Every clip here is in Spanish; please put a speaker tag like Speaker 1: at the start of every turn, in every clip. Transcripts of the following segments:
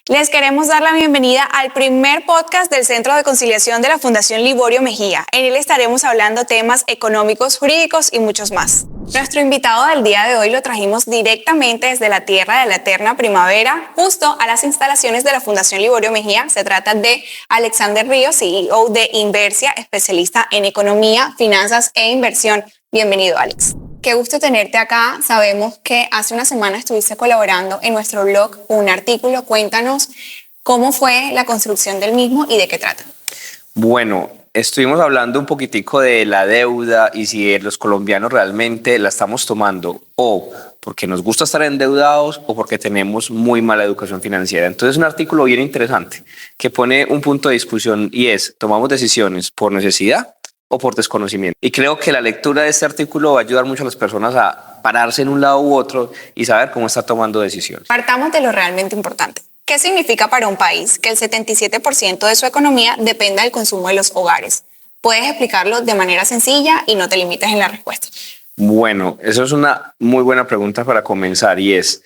Speaker 1: Les queremos dar la bienvenida al primer podcast del Centro de Conciliación de la Fundación Liborio Mejía. En él estaremos hablando temas económicos, jurídicos y muchos más. Nuestro invitado del día de hoy lo trajimos directamente desde la tierra de la eterna primavera, justo a las instalaciones de la Fundación Liborio Mejía. Se trata de Alexander Ríos, CEO de Inversia, especialista en economía, finanzas e inversión. Bienvenido, Alex. Qué gusto tenerte acá. Sabemos que hace una semana estuviste colaborando en nuestro blog un artículo. Cuéntanos cómo fue la construcción del mismo y de qué trata.
Speaker 2: Bueno, estuvimos hablando un poquitico de la deuda y si los colombianos realmente la estamos tomando o porque nos gusta estar endeudados o porque tenemos muy mala educación financiera. Entonces, un artículo bien interesante que pone un punto de discusión y es: ¿tomamos decisiones por necesidad o por desconocimiento? Y creo que la lectura de este artículo va a ayudar mucho a las personas a pararse en un lado u otro y saber cómo está tomando decisiones.
Speaker 1: Partamos de lo realmente importante. ¿Qué significa para un país que el 77% de su economía dependa del consumo de los hogares? Puedes explicarlo de manera sencilla y no te limites en la respuesta.
Speaker 2: Bueno, eso es una muy buena pregunta para comenzar y es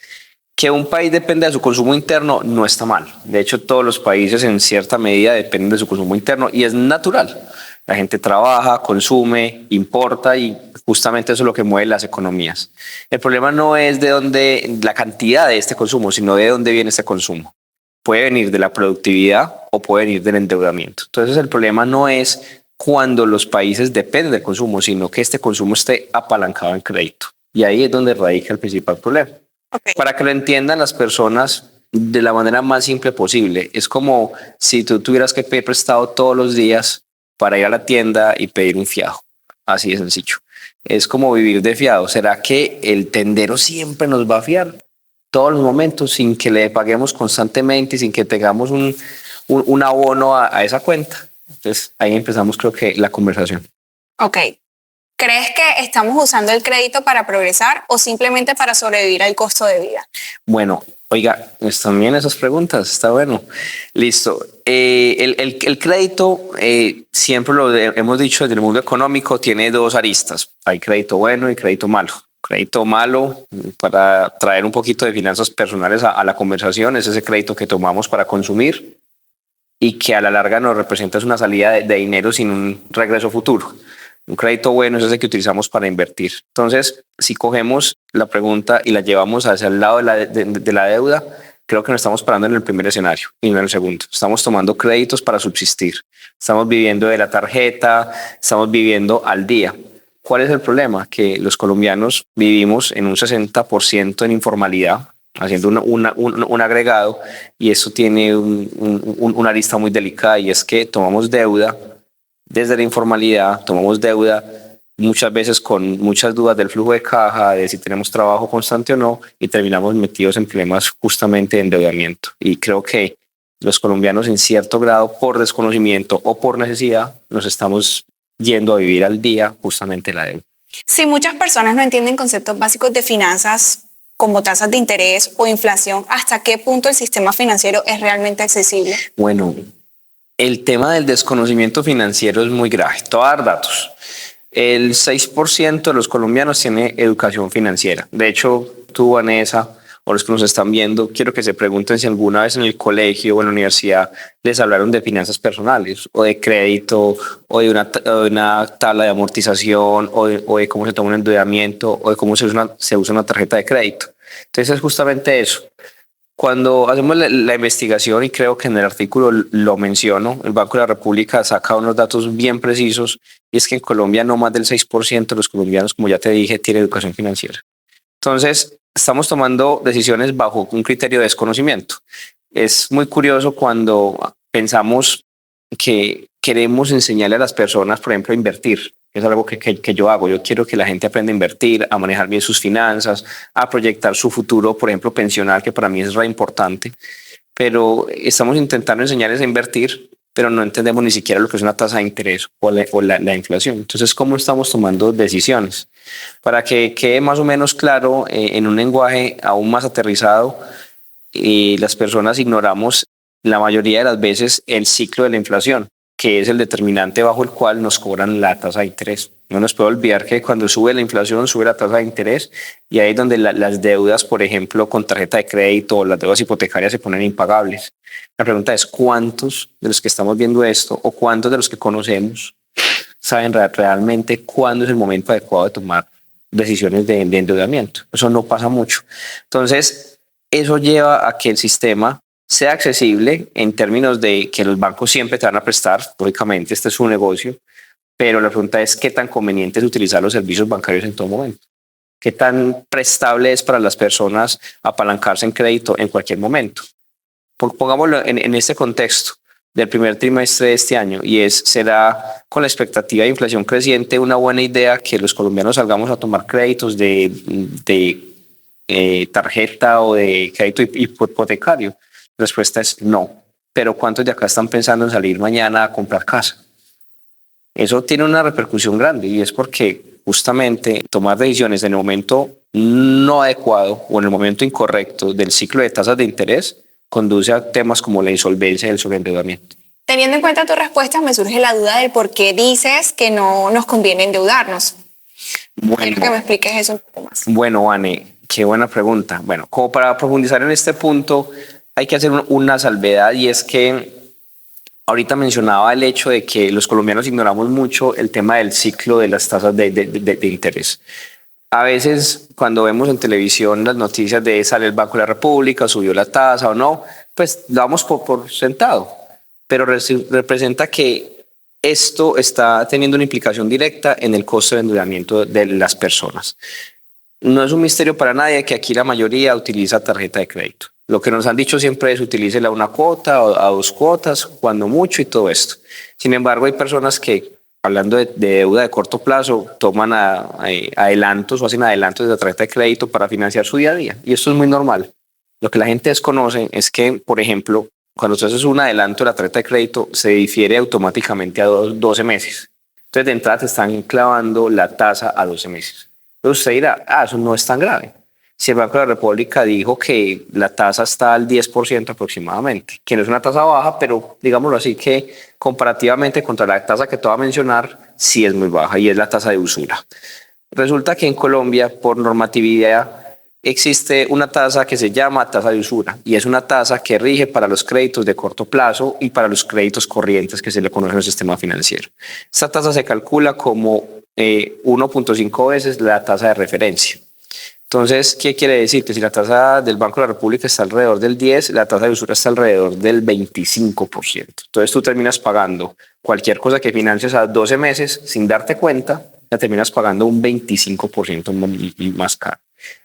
Speaker 2: que un país dependa de su consumo interno no está mal. De hecho, todos los países en cierta medida dependen de su consumo interno y es natural. La gente trabaja, consume, importa y justamente eso es lo que mueve las economías. El problema no es de dónde la cantidad de este consumo, sino de dónde viene este consumo. Puede venir de la productividad o puede venir del endeudamiento. Entonces el problema no es cuando los países dependen del consumo, sino que este consumo esté apalancado en crédito. Y ahí es donde radica el principal problema.
Speaker 1: Okay.
Speaker 2: Para que lo entiendan las personas de la manera más simple posible, es como si tú tuvieras que pedir prestado todos los días para ir a la tienda y pedir un fiado. Así de sencillo. Es como vivir de fiado. ¿Será que el tendero siempre nos va a fiar todos los momentos sin que le paguemos constantemente y sin que tengamos un abono a esa cuenta? Entonces ahí empezamos, creo que, la conversación.
Speaker 1: Ok. ¿Crees que estamos usando el crédito para progresar o simplemente para sobrevivir al costo de vida?
Speaker 2: Bueno, oiga, están bien esas preguntas, está bueno. Listo. El crédito, siempre lo hemos dicho desde el mundo económico, tiene dos aristas. Hay crédito bueno y crédito malo. Crédito malo, para traer un poquito de finanzas personales a la conversación, es ese crédito que tomamos para consumir y que a la larga nos representa una salida de dinero sin un regreso futuro. Un crédito bueno es ese que utilizamos para invertir. Entonces, si cogemos la pregunta y la llevamos hacia el lado de la deuda, creo que nos estamos parando en el primer escenario y no en el segundo. Estamos tomando créditos para subsistir. Estamos viviendo de la tarjeta, estamos viviendo al día. ¿Cuál es el problema? Que los colombianos vivimos en un 60% en informalidad, haciendo un agregado, y eso tiene una arista muy delicada, y es que tomamos deuda desde la informalidad, tomamos deuda muchas veces con muchas dudas del flujo de caja, de si tenemos trabajo constante o no, y terminamos metidos en problemas justamente de endeudamiento. Y creo que los colombianos en cierto grado, por desconocimiento o por necesidad, nos estamos yendo a vivir al día justamente la deuda.
Speaker 1: Si muchas personas no entienden conceptos básicos de finanzas como tasas de interés o inflación, ¿hasta qué punto el sistema financiero es realmente accesible?
Speaker 2: Bueno, el tema del desconocimiento financiero es muy grave. Te voy a dar datos. El 6% de los colombianos tiene educación financiera. De hecho, tú, Vanessa, o los que nos están viendo, quiero que se pregunten si alguna vez en el colegio o en la universidad les hablaron de finanzas personales o de crédito o de una tabla de amortización o de cómo se toma un endeudamiento o de cómo se usa una tarjeta de crédito. Entonces es justamente eso. Cuando hacemos la investigación, y creo que en el artículo lo menciono, el Banco de la República saca unos datos bien precisos, y es que en Colombia no más del 6% de los colombianos, como ya te dije, tiene educación financiera. Entonces, estamos tomando decisiones bajo un criterio de desconocimiento. Es muy curioso cuando pensamos que queremos enseñarle a las personas, por ejemplo, a invertir. Es algo que yo hago. Yo quiero que la gente aprenda a invertir, a manejar bien sus finanzas, a proyectar su futuro, por ejemplo, pensional, que para mí es re importante. Pero estamos intentando enseñarles a invertir, pero no entendemos ni siquiera lo que es una tasa de interés o la inflación. Entonces, ¿cómo estamos tomando decisiones? Para que quede más o menos claro, en un lenguaje aún más aterrizado, las personas ignoramos la mayoría de las veces el ciclo de la inflación. que es el determinante bajo el cual nos cobran la tasa de interés. No nos puede olvidar que cuando sube la inflación, sube la tasa de interés y ahí es donde las deudas, por ejemplo, con tarjeta de crédito o las deudas hipotecarias se ponen impagables. La pregunta es, ¿cuántos de los que estamos viendo esto o cuántos de los que conocemos saben realmente cuándo es el momento adecuado de tomar decisiones de endeudamiento? Eso no pasa mucho. Entonces, eso lleva a que el sistema sea accesible en términos de que los bancos siempre te van a prestar, lógicamente este es su negocio, pero la pregunta es qué tan conveniente es utilizar los servicios bancarios en todo momento. Qué tan prestable es para las personas apalancarse en crédito en cualquier momento. Pongámoslo en este contexto del primer trimestre de este año y será con la expectativa de inflación creciente una buena idea que los colombianos salgamos a tomar créditos de tarjeta o de crédito hipotecario. La respuesta es no. Pero ¿cuántos de acá están pensando en salir mañana a comprar casa? Eso tiene una repercusión grande y es porque justamente tomar decisiones en el momento no adecuado o en el momento incorrecto del ciclo de tasas de interés conduce a temas como la insolvencia y el sobreendeudamiento.
Speaker 1: Teniendo en cuenta tu respuesta, me surge la duda del por qué dices que no nos conviene endeudarnos. Quiero que me expliques eso un poco más.
Speaker 2: Bueno, Vane, qué buena pregunta. Bueno, como para profundizar en este punto, hay que hacer una salvedad y es que ahorita mencionaba el hecho de que los colombianos ignoramos mucho el tema del ciclo de las tasas de interés. A veces cuando vemos en televisión las noticias de sale el Banco de la República, subió la tasa o no, pues lo damos por sentado, pero representa que esto está teniendo una implicación directa en el costo de endeudamiento de las personas. No es un misterio para nadie que aquí la mayoría utiliza tarjeta de crédito. Lo que nos han dicho siempre es utilícela a una cuota o a dos cuotas, cuando mucho y todo esto. Sin embargo, hay personas que, hablando de deuda de corto plazo, toman adelantos o hacen adelantos de la tarjeta de crédito para financiar su día a día. Y esto es muy normal. Lo que la gente desconoce es que, por ejemplo, cuando usted hace un adelanto de la tarjeta de crédito, se difiere automáticamente a 12 meses. Entonces, de entrada te están clavando la tasa a 12 meses. Entonces usted dirá, eso no es tan grave. Si el Banco de la República dijo que la tasa está al 10% aproximadamente, que no es una tasa baja, pero digámoslo así que comparativamente contra la tasa que te voy a mencionar, sí es muy baja y es la tasa de usura. Resulta que en Colombia, por normatividad, existe una tasa que se llama tasa de usura y es una tasa que rige para los créditos de corto plazo y para los créditos corrientes que se le conoce en el sistema financiero. Esta tasa se calcula como 1.5 veces la tasa de referencia. Entonces, ¿qué quiere decir? Que si la tasa del Banco de la República está alrededor del 10%, la tasa de usura está alrededor del 25%. Entonces tú terminas pagando cualquier cosa que financies a 12 meses sin darte cuenta, la terminas pagando un 25% más caro.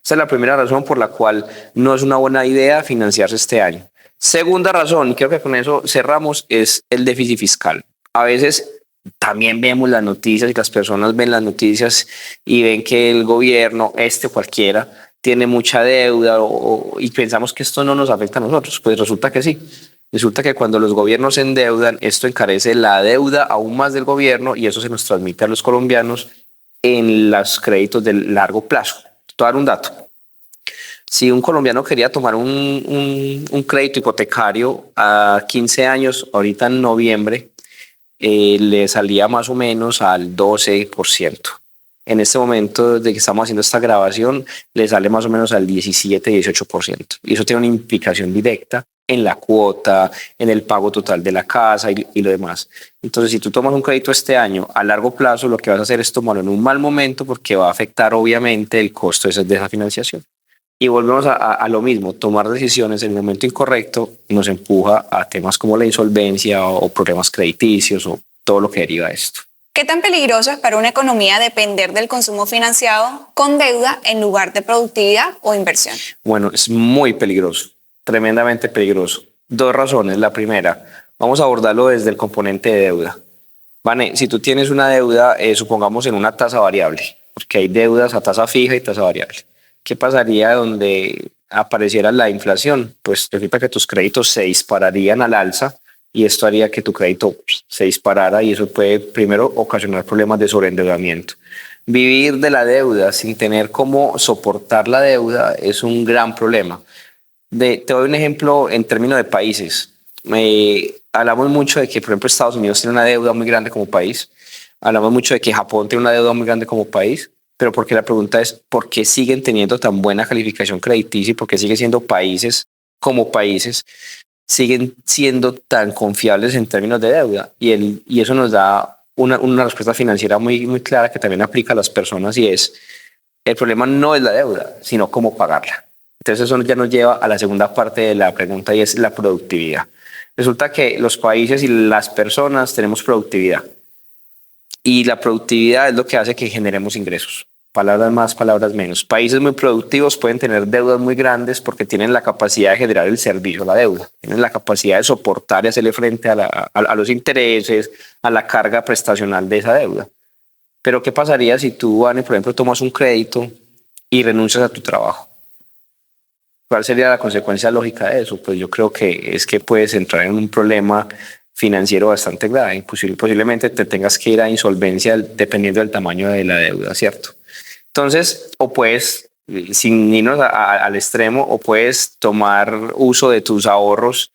Speaker 2: Esa es la primera razón por la cual no es una buena idea financiarse este año. Segunda razón, y creo que con eso cerramos, es el déficit fiscal. A veces también vemos las noticias y las personas ven las noticias y ven que el gobierno, cualquiera, tiene mucha deuda y pensamos que esto no nos afecta a nosotros. Pues resulta que sí. Resulta que cuando los gobiernos se endeudan, esto encarece la deuda aún más del gobierno y eso se nos transmite a los colombianos en los créditos de largo plazo. Te voy a dar un dato. Si un colombiano quería tomar un crédito hipotecario a 15 años, ahorita en noviembre, le salía más o menos al 12%. En este momento de que estamos haciendo esta grabación, le sale más o menos al 17-18%. Y eso tiene una implicación directa en la cuota, en el pago total de la casa y lo demás. Entonces, si tú tomas un crédito este año, a largo plazo lo que vas a hacer es tomarlo en un mal momento porque va a afectar obviamente el costo de esa financiación. Y volvemos a lo mismo, tomar decisiones en el momento incorrecto nos empuja a temas como la insolvencia o problemas crediticios o todo lo que deriva de esto.
Speaker 1: ¿Qué tan peligroso es para una economía depender del consumo financiado con deuda en lugar de productividad o inversión?
Speaker 2: Bueno, es muy peligroso, tremendamente peligroso. Dos razones. La primera, vamos a abordarlo desde el componente de deuda. Vane, si tú tienes una deuda, supongamos en una tasa variable, porque hay deudas a tasa fija y tasa variable. ¿Qué pasaría donde apareciera la inflación? Pues resulta que tus créditos se dispararían al alza y esto haría que tu crédito se disparara y eso puede primero ocasionar problemas de sobreendeudamiento. Vivir de la deuda sin tener cómo soportar la deuda es un gran problema. Te doy un ejemplo en términos de países. Hablamos mucho de que, por ejemplo, Estados Unidos tiene una deuda muy grande como país. Hablamos mucho de que Japón tiene una deuda muy grande como país. Pero porque la pregunta es, ¿por qué siguen teniendo tan buena calificación crediticia y por qué siguen siendo países como países, siguen siendo tan confiables en términos de deuda? Y eso nos da una respuesta financiera muy clara que también aplica a las personas, y es, el problema no es la deuda, sino cómo pagarla. Entonces eso ya nos lleva a la segunda parte de la pregunta, y es la productividad. Resulta que los países y las personas tenemos productividad, y la productividad es lo que hace que generemos ingresos. Palabras más, palabras menos. Países muy productivos pueden tener deudas muy grandes porque tienen la capacidad de generar el servicio a la deuda, tienen la capacidad de soportar y hacerle frente a los intereses, a la carga prestacional de esa deuda. Pero ¿qué pasaría si tú, Anne, por ejemplo, tomas un crédito y renuncias a tu trabajo? ¿Cuál sería la consecuencia lógica de eso? Pues yo creo que es que puedes entrar en un problema financiero bastante grave. Posiblemente te tengas que ir a insolvencia dependiendo del tamaño de la deuda, ¿cierto? Entonces, o puedes, sin irnos al extremo, o puedes tomar uso de tus ahorros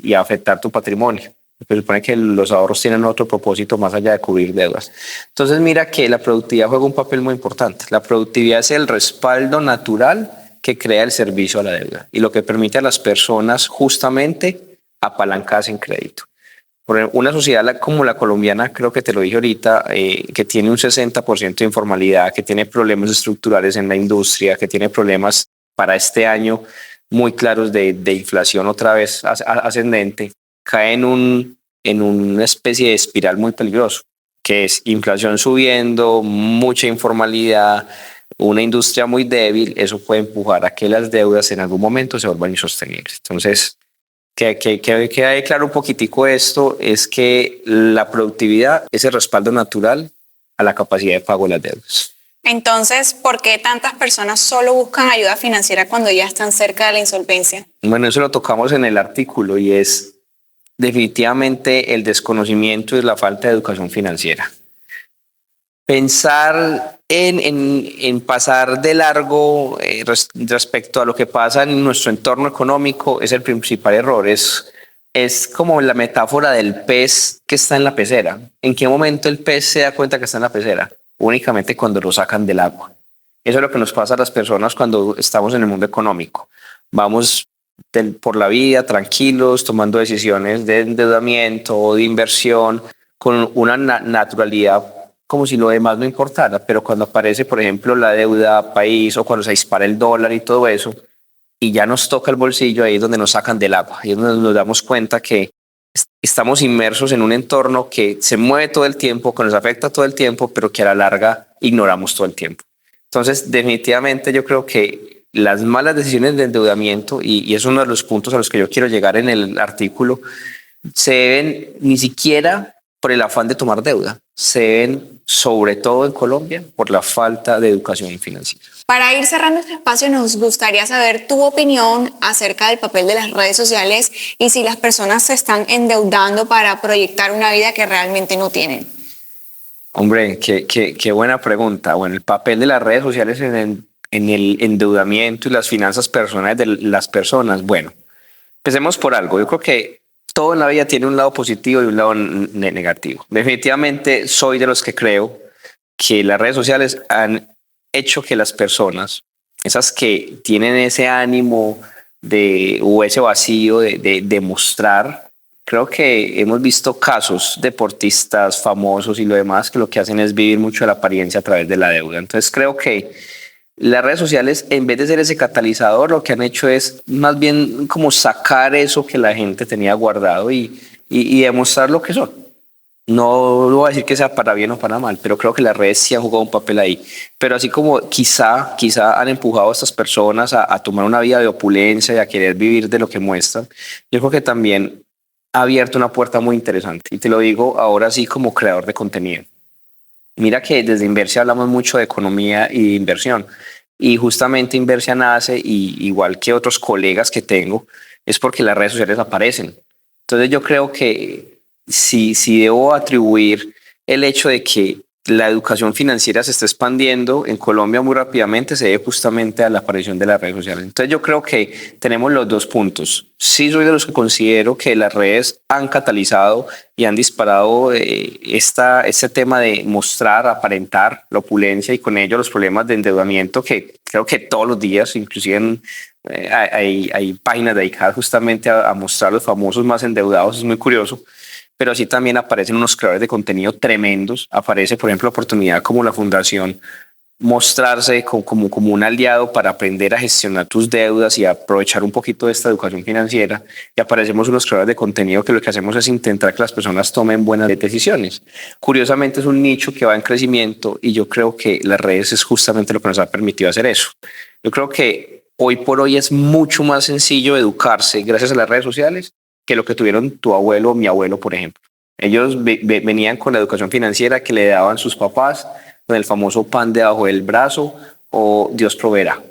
Speaker 2: y afectar tu patrimonio. Se supone que los ahorros tienen otro propósito más allá de cubrir deudas. Entonces, mira que la productividad juega un papel muy importante. La productividad es el respaldo natural que crea el servicio a la deuda y lo que permite a las personas justamente apalancarse en crédito. Por una sociedad como la colombiana, creo que te lo dije ahorita, que tiene un 60% de informalidad, que tiene problemas estructurales en la industria, que tiene problemas para este año muy claros de inflación otra vez ascendente, cae en una especie de espiral muy peligroso, que es inflación subiendo, mucha informalidad, una industria muy débil. Eso puede empujar a que las deudas en algún momento se vuelvan insostenibles. Entonces, que quede claro un poquitico esto, es que la productividad es el respaldo natural a la capacidad de pago de las deudas.
Speaker 1: Entonces, ¿por qué tantas personas solo buscan ayuda financiera cuando ya están cerca de la insolvencia?
Speaker 2: Bueno, eso lo tocamos en el artículo, y es definitivamente el desconocimiento y la falta de educación financiera. Pensar en pasar de largo respecto a lo que pasa en nuestro entorno económico es el principal error. Es como la metáfora del pez que está en la pecera. ¿En qué momento el pez se da cuenta que está en la pecera? Únicamente cuando lo sacan del agua. Eso es lo que nos pasa a las personas cuando estamos en el mundo económico. Vamos por la vida tranquilos, tomando decisiones de endeudamiento o de inversión con una naturalidad, como si lo demás no importara. Pero cuando aparece, por ejemplo, la deuda país, o cuando se dispara el dólar y todo eso, y ya nos toca el bolsillo, ahí es donde nos sacan del agua, ahí es donde nos damos cuenta que estamos inmersos en un entorno que se mueve todo el tiempo, que nos afecta todo el tiempo, pero que a la larga ignoramos todo el tiempo. Entonces, definitivamente yo creo que las malas decisiones de endeudamiento, y es uno de los puntos a los que yo quiero llegar en el artículo, se deben ni siquiera por el afán de tomar deuda, se deben sobre todo en Colombia por la falta de educación financiera.
Speaker 1: Para ir cerrando este espacio, nos gustaría saber tu opinión acerca del papel de las redes sociales y si las personas se están endeudando para proyectar una vida que realmente no tienen.
Speaker 2: Hombre, qué buena pregunta. Bueno, el papel de las redes sociales en el endeudamiento y las finanzas personales de las personas. Bueno, empecemos por algo. Yo creo que todo en la vida tiene un lado positivo y un lado negativo. Definitivamente soy de los que creo que las redes sociales han hecho que las personas, esas que tienen ese ánimo o ese vacío de mostrar, creo que hemos visto casos deportistas famosos y lo demás que lo que hacen es vivir mucho de la apariencia a través de la deuda. Entonces creo que las redes sociales, en vez de ser ese catalizador, lo que han hecho es más bien como sacar eso que la gente tenía guardado y demostrar lo que son. No voy a decir que sea para bien o para mal, pero creo que las redes sí han jugado un papel ahí. Pero así como quizá han empujado a estas personas a tomar una vida de opulencia y a querer vivir de lo que muestran, yo creo que también ha abierto una puerta muy interesante. Y te lo digo ahora sí como creador de contenido. Mira que desde Inversia hablamos mucho de economía y de inversión. Y justamente Inversia nace, y igual que otros colegas que tengo, es porque las redes sociales aparecen. Entonces yo creo que si debo atribuir el hecho de que la educación financiera se está expandiendo en Colombia muy rápidamente se debe justamente a la aparición de las redes sociales. Entonces yo creo que tenemos los dos puntos. Sí soy de los que considero que las redes han catalizado y han disparado este tema de mostrar, aparentar la opulencia y con ello los problemas de endeudamiento que creo que todos los días, inclusive hay páginas dedicadas justamente a mostrar los famosos más endeudados, es muy curioso. Pero así también aparecen unos creadores de contenido tremendos. Aparece, por ejemplo, la oportunidad como la fundación mostrarse como un aliado para aprender a gestionar tus deudas y aprovechar un poquito de esta educación financiera. Y aparecemos unos creadores de contenido que lo que hacemos es intentar que las personas tomen buenas decisiones. Curiosamente es un nicho que va en crecimiento y yo creo que las redes es justamente lo que nos ha permitido hacer eso. Yo creo que hoy por hoy es mucho más sencillo educarse gracias a las redes sociales que lo que tuvieron tu abuelo o mi abuelo, por ejemplo. Ellos venían con la educación financiera que le daban sus papás, con el famoso pan debajo del brazo o Dios proveerá.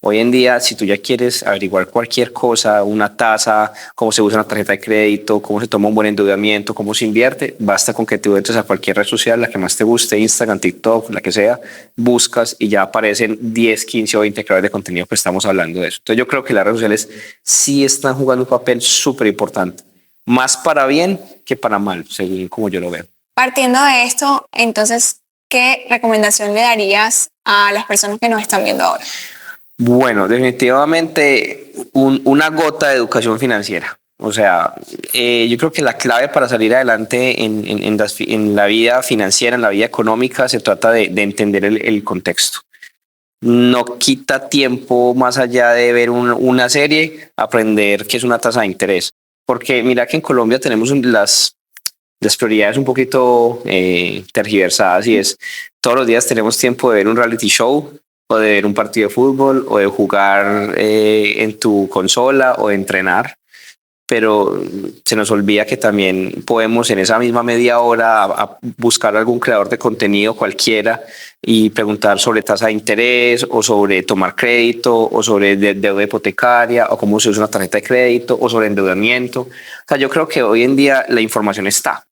Speaker 2: Hoy en día, si tú ya quieres averiguar cualquier cosa, una tasa, cómo se usa una tarjeta de crédito, cómo se toma un buen endeudamiento, cómo se invierte, basta con que tú entres a cualquier red social, la que más te guste, Instagram, TikTok, la que sea, buscas y ya aparecen 10, 15 o 20 creadores de contenido que estamos hablando de eso. Entonces yo creo que las redes sociales sí están jugando un papel súper importante, más para bien que para mal, según como yo lo veo.
Speaker 1: Partiendo de esto, entonces, ¿qué recomendación le darías a las personas que nos están viendo ahora?
Speaker 2: Bueno, definitivamente una gota de educación financiera. O sea, yo creo que la clave para salir adelante en la vida financiera, en la vida económica, se trata de entender el contexto. No quita tiempo más allá de ver una serie, aprender qué es una tasa de interés. Porque mira que en Colombia tenemos las prioridades un poquito tergiversadas y es todos los días tenemos tiempo de ver un reality show o de ver un partido de fútbol o de jugar en tu consola o de entrenar, pero se nos olvida que también podemos en esa misma media hora a buscar algún creador de contenido cualquiera y preguntar sobre tasa de interés o sobre tomar crédito o sobre deuda hipotecaria o cómo se usa una tarjeta de crédito o sobre endeudamiento. O sea, yo creo que hoy en día la información está.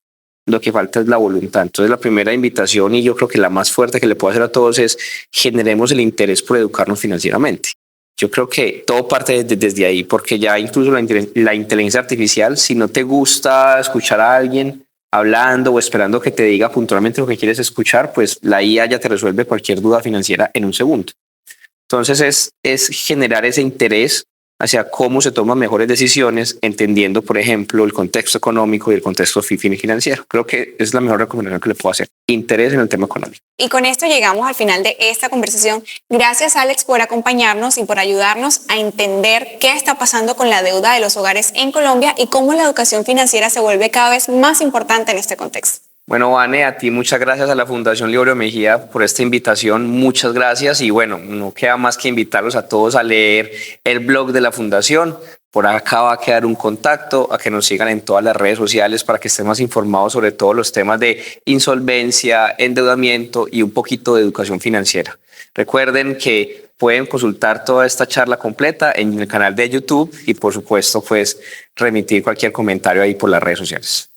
Speaker 2: Lo que falta es la voluntad. Entonces la primera invitación y yo creo que la más fuerte que le puedo hacer a todos es generemos el interés por educarnos financieramente. Yo creo que todo parte desde ahí, porque ya incluso la inteligencia artificial, si no te gusta escuchar a alguien hablando o esperando que te diga puntualmente lo que quieres escuchar, pues la IA ya te resuelve cualquier duda financiera en un segundo. Entonces es generar ese interés hacia cómo se toman mejores decisiones, entendiendo, por ejemplo, el contexto económico y el contexto financiero. Creo que es la mejor recomendación que le puedo hacer. Interés en el tema económico.
Speaker 1: Y con esto llegamos al final de esta conversación. Gracias, Alex, por acompañarnos y por ayudarnos a entender qué está pasando con la deuda de los hogares en Colombia y cómo la educación financiera se vuelve cada vez más importante en este contexto.
Speaker 2: Bueno, Vane, a ti muchas gracias, a la Fundación Liborio Mejía por esta invitación, muchas gracias y bueno, no queda más que invitarlos a todos a leer el blog de la Fundación. Por acá va a quedar un contacto, a que nos sigan en todas las redes sociales para que estén más informados sobre todos los temas de insolvencia, endeudamiento y un poquito de educación financiera. Recuerden que pueden consultar toda esta charla completa en el canal de YouTube y por supuesto pues remitir cualquier comentario ahí por las redes sociales.